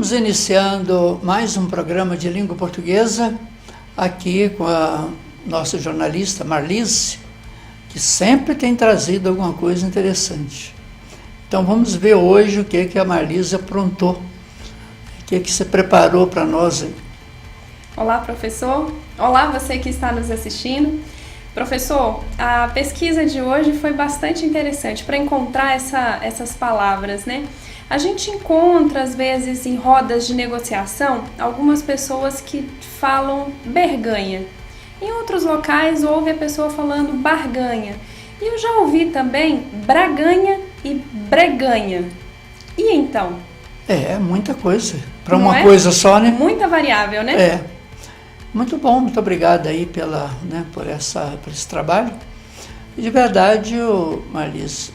Estamos iniciando mais um programa de língua portuguesa aqui com a nossa jornalista Marlise, que sempre tem trazido alguma coisa interessante. Então vamos ver hoje o que a Marlise aprontou, o que você preparou para nós aí. Olá, professor. Olá, você que está nos assistindo. Professor, a pesquisa de hoje foi bastante interessante para encontrar essas palavras, né? A gente encontra, às vezes, em rodas de negociação, algumas pessoas que falam berganha. Em outros locais, ouve a pessoa falando barganha. E eu já ouvi também braganha e breganha. E então? É muita coisa. Para uma coisa só, né? Muita variável, né? É. Muito bom, muito obrigado aí por esse trabalho. E de verdade, Marlise,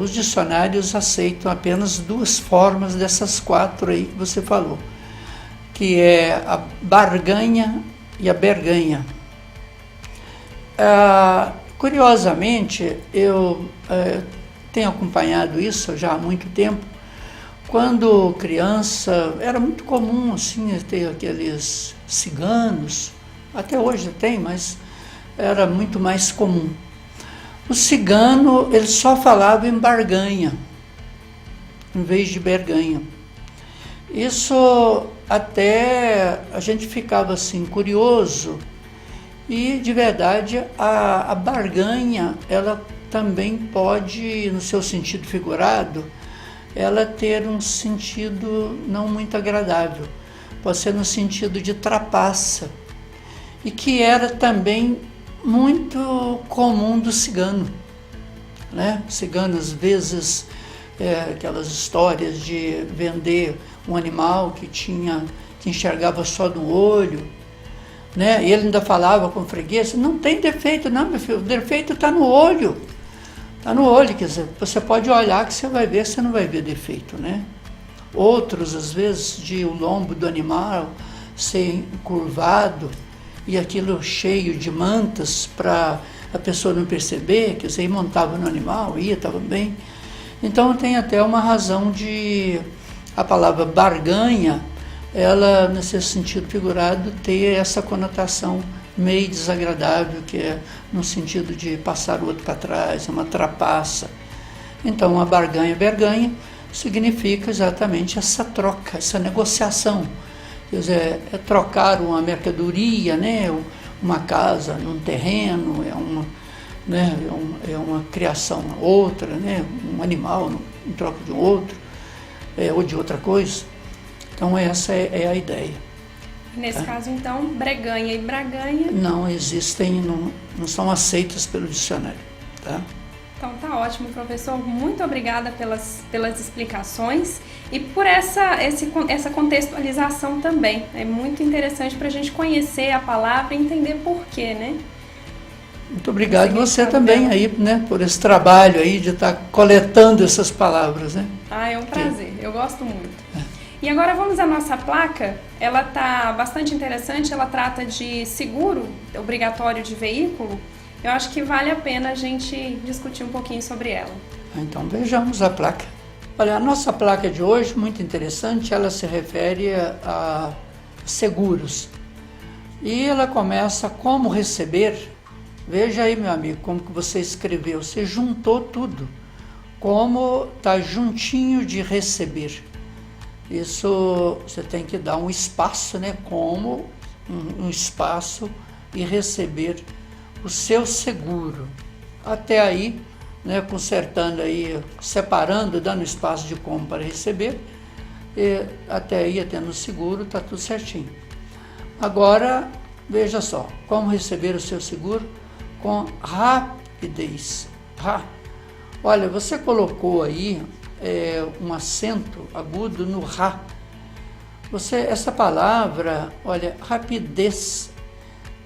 os dicionários aceitam apenas duas formas dessas quatro aí que você falou, que é a barganha e a berganha. Curiosamente, eu tenho acompanhado isso já há muito tempo. Quando criança, era muito comum assim, ter aqueles ciganos, até hoje tem, mas era muito mais comum. O cigano, ele só falava em barganha, em vez de berganha. Isso até a gente ficava assim, curioso, e de verdade a barganha, ela também pode, no seu sentido figurado, ela ter um sentido não muito agradável, pode ser no sentido de trapaça, e que era também muito comum do cigano, né? O cigano, às vezes, aquelas histórias de vender um animal que enxergava só no olho, né? E ele ainda falava com freguês: não tem defeito não, meu filho, o defeito está no olho. Está no olho, quer dizer, você pode olhar que você vai ver, você não vai ver defeito, né? Outros, às vezes, de o lombo do animal ser encurvado e aquilo cheio de mantas para a pessoa não perceber, quer dizer, montava no animal, estava bem. Então tem até uma razão de a palavra barganha, ela, nesse sentido figurado, ter essa conotação meio desagradável, que é no sentido de passar o outro para trás, uma trapaça. Então, a barganha, berganha, significa exatamente essa troca, essa negociação. Quer dizer, é trocar uma mercadoria, né? Uma casa num terreno, é uma criação outra, né? Um animal em troca de um outro, ou de outra coisa. Então, essa é a ideia. Nesse caso, então, breganha e braganha... Não existem, não são aceitas pelo dicionário, tá? Então tá ótimo, professor. Muito obrigada pelas explicações e por essa contextualização também. É muito interessante para a gente conhecer a palavra e entender por quê, né? Muito obrigado você também aí, né, por esse trabalho aí de estar coletando essas palavras, né? É um prazer, eu gosto muito. E agora vamos à nossa placa. Ela está bastante interessante, ela trata de seguro obrigatório de veículo. Eu acho que vale a pena a gente discutir um pouquinho sobre ela. Então vejamos a placa. Olha, a nossa placa de hoje, muito interessante, ela se refere a seguros. E ela começa como receber. Veja aí, meu amigo, como que você escreveu. Você juntou tudo. Como está juntinho de receber. Isso você tem que dar um espaço, né? Como um espaço e receber o seu seguro. Até aí, né? Consertando aí, separando, dando espaço de como para receber, e até aí, tendo seguro, está tudo certinho. Agora, veja só, como receber o seu seguro com rapidez. Olha, você colocou aí um acento agudo no Rá. Essa palavra, olha, rapidez,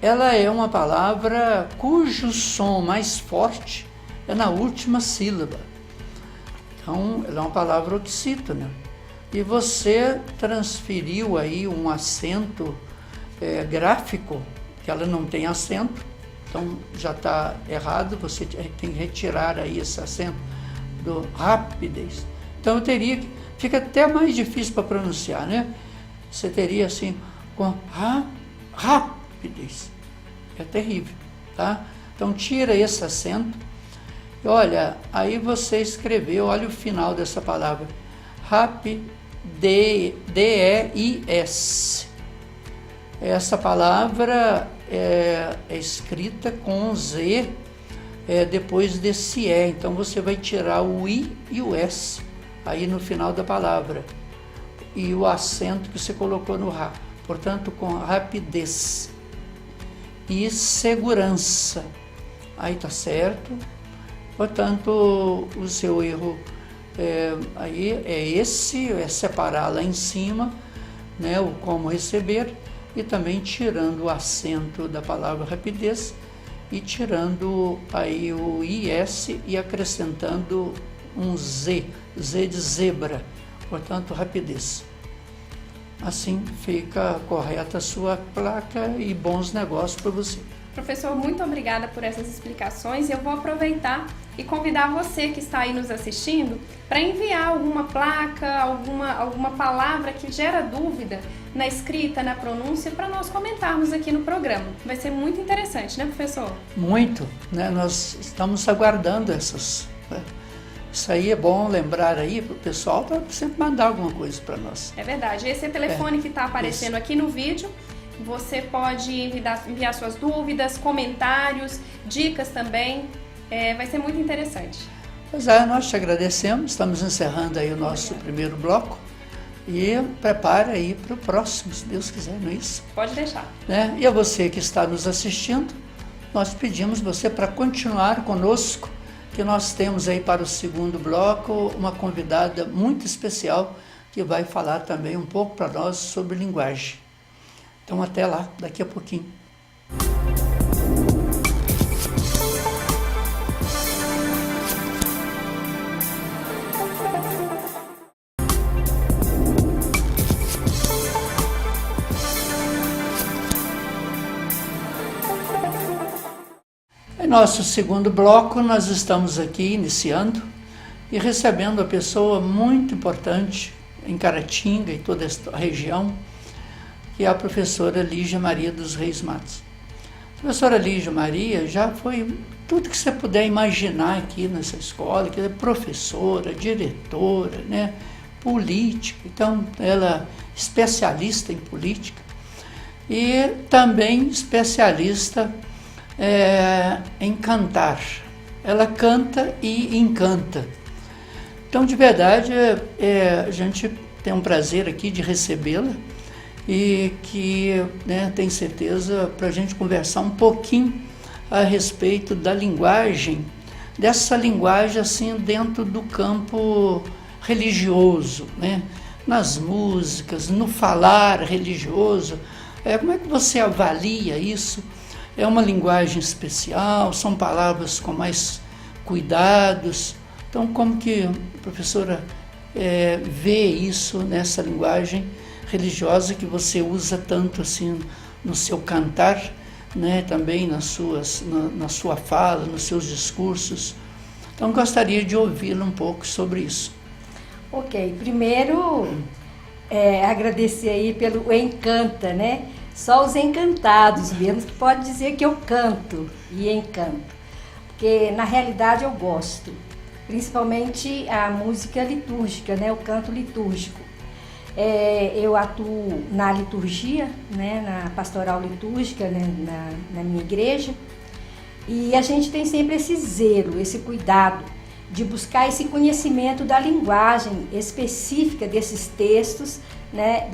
ela é uma palavra cujo som mais forte é na última sílaba. Então, ela é uma palavra oxítona. E você transferiu aí um acento gráfico, que ela não tem acento, então já está errado, você tem que retirar aí esse acento do rapidez. Então eu teria que fica até mais difícil para pronunciar, né? Você teria assim, com rapidez. É terrível, tá? Então tira esse acento. E olha, aí você escreveu, olha o final dessa palavra. Rapidez. D-E-I-S. Essa palavra é escrita com Z depois desse E. Então você vai tirar o I e o S aí no final da palavra. E o acento que você colocou no Rá. Portanto, com rapidez. E segurança. Aí tá certo. Portanto, o seu erro aí é separar lá em cima, né, o como receber, e também tirando o acento da palavra rapidez e tirando aí o IS e acrescentando um Z de zebra, portanto rapidez. Assim fica correta a sua placa e bons negócios para você. Professor, muito obrigada por essas explicações. Eu vou aproveitar e convidar você que está aí nos assistindo para enviar alguma placa, alguma palavra que gera dúvida na escrita, na pronúncia, para nós comentarmos aqui no programa. Vai ser muito interessante, né, professor? Muito, né? Nós estamos aguardando essas. Isso aí é bom lembrar aí para o pessoal, para sempre mandar alguma coisa para nós. É verdade. Esse é o telefone que está aparecendo aqui no vídeo. Você pode enviar suas dúvidas, comentários, dicas também. Vai ser muito interessante. Pois é, nós te agradecemos. Estamos encerrando aí o nosso primeiro bloco. E prepare aí para o próximo, se Deus quiser, não é isso? Pode deixar. Né? E a você que está nos assistindo, nós pedimos você para continuar conosco, que nós temos aí para o segundo bloco uma convidada muito especial que vai falar também um pouco para nós sobre linguagem. Então até lá, daqui a pouquinho. Em nosso segundo bloco, nós estamos aqui iniciando e recebendo uma pessoa muito importante em Caratinga e toda esta região, que é a professora Lígia Maria dos Reis Matos. A professora Lígia Maria já foi tudo que você puder imaginar aqui nessa escola, que é professora, diretora, né, política. Então, ela é especialista em política e também especialista em cantar. Ela canta e encanta. Então, de verdade, a gente tem um prazer aqui de recebê-la e que, né, tem certeza para a gente conversar um pouquinho a respeito da linguagem, dessa linguagem assim dentro do campo religioso, né? Nas músicas, no falar religioso. Como é que você avalia isso? É uma linguagem especial? São palavras com mais cuidados? Então, como que a professora vê isso nessa linguagem religiosa que você usa tanto assim no seu cantar, né, também na sua fala, nos seus discursos? Então, gostaria de ouvi-la um pouco sobre isso. Ok, primeiro agradecer aí pelo encanta, né? Só os encantados mesmo que pode dizer que eu canto e encanto, porque na realidade eu gosto, principalmente a música litúrgica, né? O canto litúrgico. Eu atuo na liturgia, né? Na pastoral litúrgica, né? na minha igreja, e a gente tem sempre esse zelo, esse cuidado de buscar esse conhecimento da linguagem específica desses textos, né?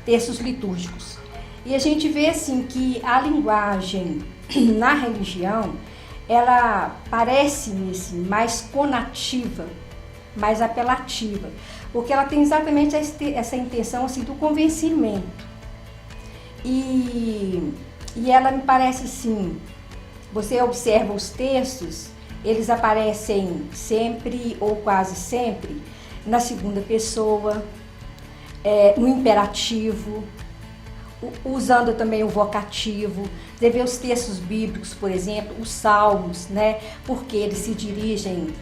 Textos litúrgicos. E a gente vê assim que a linguagem na religião, ela parece-me assim, mais conativa, mais apelativa, porque ela tem exatamente essa intenção assim, do convencimento. E ela me parece assim, você observa os textos, eles aparecem sempre ou quase sempre na segunda pessoa, no imperativo, usando também o vocativo. Você vê os textos bíblicos, por exemplo, os salmos, né? Porque eles se dirigem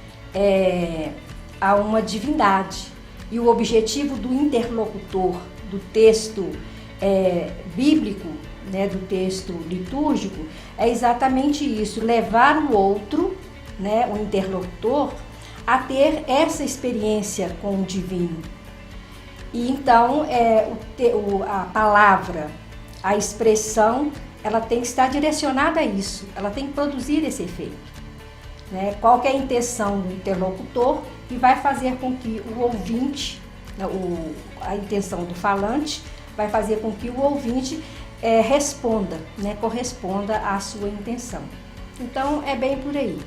a uma divindade. E o objetivo do interlocutor, do texto bíblico, né, do texto litúrgico, é exatamente isso, levar o outro, né, o interlocutor, a ter essa experiência com o divino. E então a palavra, a expressão, ela tem que estar direcionada a isso, ela tem que produzir esse efeito. Né? Qual que é a intenção do interlocutor que vai fazer com que o ouvinte, a intenção do falante, vai fazer com que o ouvinte responda, né? Corresponda à sua intenção. Então é bem por aí.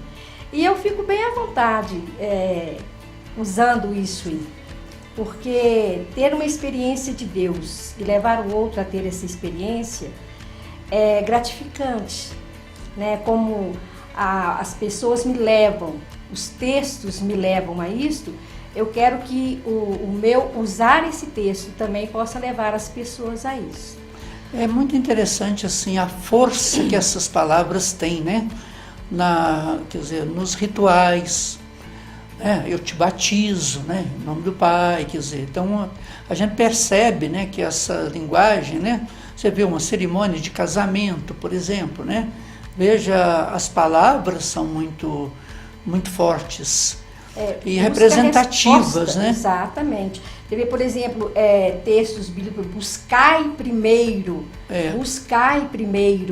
E eu fico bem à vontade usando isso aí, porque ter uma experiência de Deus e levar o outro a ter essa experiência é gratificante, né? Como as pessoas me levam, os textos me levam a isto, eu quero que o meu usar esse texto também possa levar as pessoas a isso. É muito interessante assim a força que essas palavras têm, né? Quer dizer, nos rituais, né? Eu te batizo, né? Em nome do Pai, quer dizer, então a gente percebe, né, que essa linguagem, né? Você vê uma cerimônia de casamento, por exemplo, né? Veja, as palavras são muito, muito fortes e representativas, né? Exatamente. Você vê, por exemplo, textos bíblicos, buscai primeiro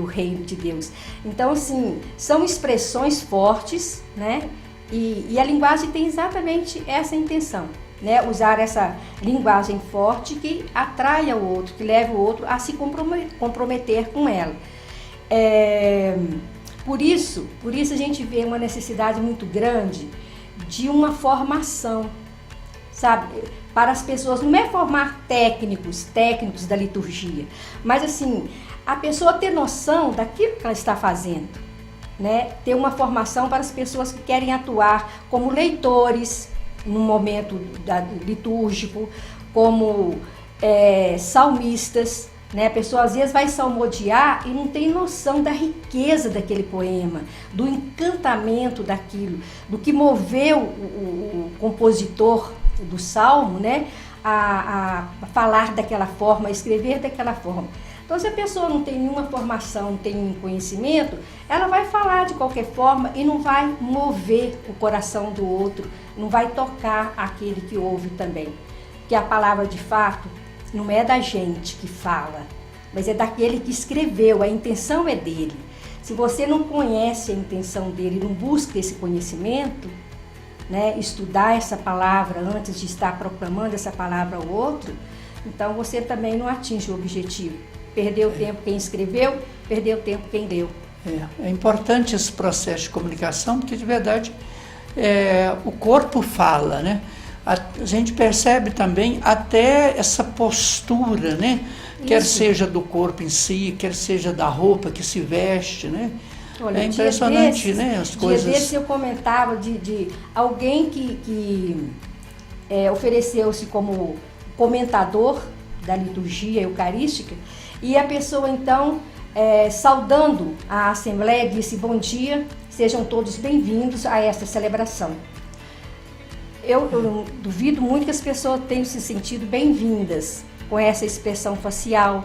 o reino de Deus. Então, assim, são expressões fortes, né? E a linguagem tem exatamente essa intenção, né? Usar essa linguagem forte que atraia o outro, que leve o outro a se comprometer com ela. Por isso a gente vê uma necessidade muito grande de uma formação, sabe? Para as pessoas, não é formar técnicos da liturgia, mas assim, a pessoa ter noção daquilo que ela está fazendo, né? Ter uma formação para as pessoas que querem atuar como leitores no momento litúrgico, como salmistas, né? A pessoa às vezes vai salmodiar e não tem noção da riqueza daquele poema, do encantamento daquilo, do que moveu o compositor do salmo, né? A falar daquela forma, a escrever daquela forma. Então, se a pessoa não tem nenhuma formação, não tem nenhum conhecimento, ela vai falar de qualquer forma e não vai mover o coração do outro, não vai tocar aquele que ouve também. Porque a palavra, de fato, não é da gente que fala, mas é daquele que escreveu, a intenção é dele. Se você não conhece a intenção dele, não busca esse conhecimento, né, estudar essa palavra antes de estar proclamando essa palavra ao outro, então você também não atinge o objetivo. Perdeu tempo quem escreveu, perdeu tempo quem leu. É importante esse processo de comunicação, porque de verdade o corpo fala, né? A gente percebe também até essa postura, né? Isso. Quer seja do corpo em si, quer seja da roupa que se veste, né? Olha, é impressionante, né? As coisas. Dia desse eu comentava de alguém que ofereceu-se como comentador da liturgia eucarística, e a pessoa então, saudando a Assembleia, disse: bom dia, sejam todos bem-vindos a esta celebração. Eu duvido muito que as pessoas tenham se sentido bem-vindas com essa expressão facial,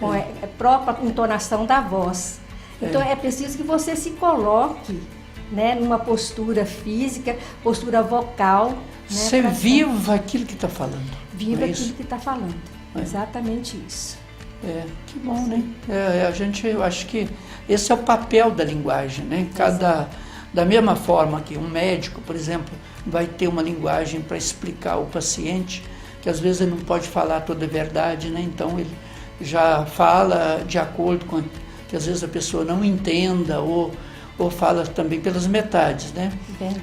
com a própria entonação da voz. Então é preciso que você se coloque, né, numa postura física, postura vocal. Né, você viva aquilo que está falando. Viva aquilo que está falando. Exatamente isso. Que bom, né? Eu acho que esse é o papel da linguagem, né? Da mesma forma que um médico, por exemplo, vai ter uma linguagem para explicar ao paciente, que às vezes ele não pode falar toda a verdade, né? Então ele já fala de acordo com que às vezes a pessoa não entenda ou fala também pelas metades, né?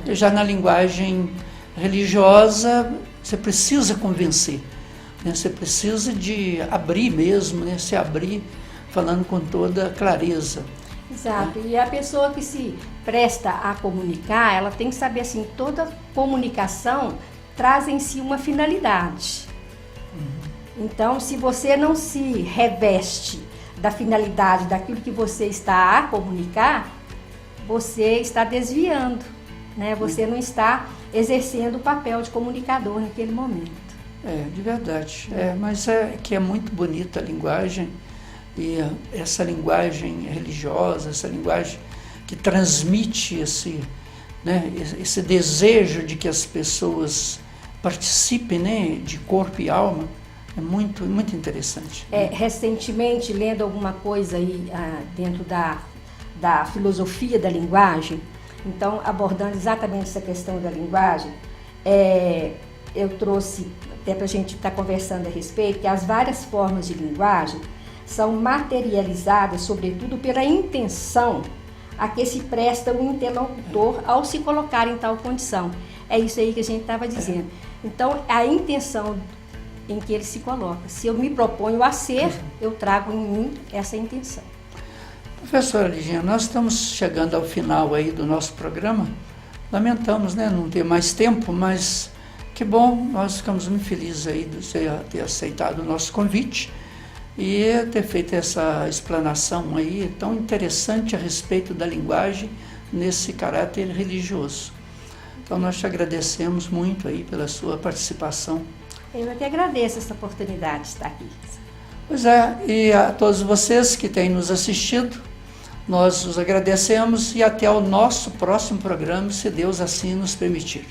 E já na linguagem religiosa, você precisa convencer, né? Você precisa de abrir mesmo, né? Se abrir falando com toda clareza. Exato, e a pessoa que se presta a comunicar, ela tem que saber assim, toda comunicação traz em si uma finalidade. Então, se você não se reveste da finalidade daquilo que você está a comunicar, você está desviando, né? Você não está exercendo o papel de comunicador naquele momento. De verdade. Mas é que é muito bonita a linguagem, e essa linguagem religiosa, essa linguagem que transmite esse desejo de que as pessoas participem, né, de corpo e alma, é muito, muito interessante. Recentemente, lendo alguma coisa aí dentro da filosofia da linguagem, então, abordando exatamente essa questão da linguagem, eu trouxe, até para a gente estar conversando a respeito, que as várias formas de linguagem são materializadas, sobretudo, pela intenção a que se presta o interlocutor ao se colocar em tal condição. É isso aí que a gente estava dizendo. Então, a intenção em que ele se coloca. Se eu me proponho a ser, eu trago em mim essa intenção. Professora Liginha, nós estamos chegando ao final aí do nosso programa. Lamentamos, né, não ter mais tempo, mas que bom, nós ficamos muito felizes aí de você ter aceitado o nosso convite e ter feito essa explanação aí tão interessante a respeito da linguagem nesse caráter religioso. Então nós te agradecemos muito aí pela sua participação. Eu é que agradeço essa oportunidade de estar aqui. Pois é, e a todos vocês que têm nos assistido, nós os agradecemos e até o nosso próximo programa, se Deus assim nos permitir.